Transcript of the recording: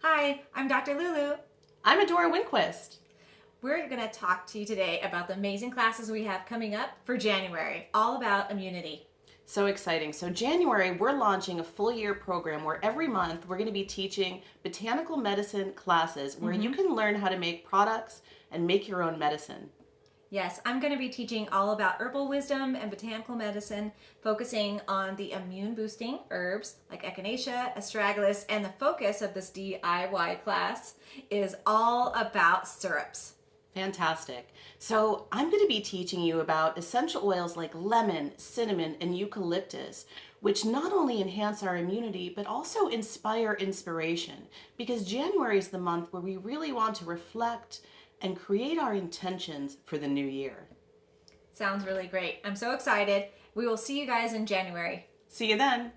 Hi, I'm Dr. LuLu. I'm Adora Winquist. We're going to talk to you today about the amazing classes we have coming up for January, all about immunity. So exciting. So January, we're launching a full year program where every month we're going to be teaching botanical medicine classes where you can learn how to make products and make your own medicine. Yes, I'm going to be teaching all about herbal wisdom and botanical medicine, focusing on the immune boosting herbs like echinacea, astragalus, and the focus of this DIY class is all about syrups. Fantastic. So I'm going to be teaching you about essential oils like lemon, cinnamon, and eucalyptus, which not only enhance our immunity, but also inspire inspiration. Because January is the month where we really want to reflect and create our intentions for the new year. Sounds really great. I'm so excited. We will see you guys in January. See you then.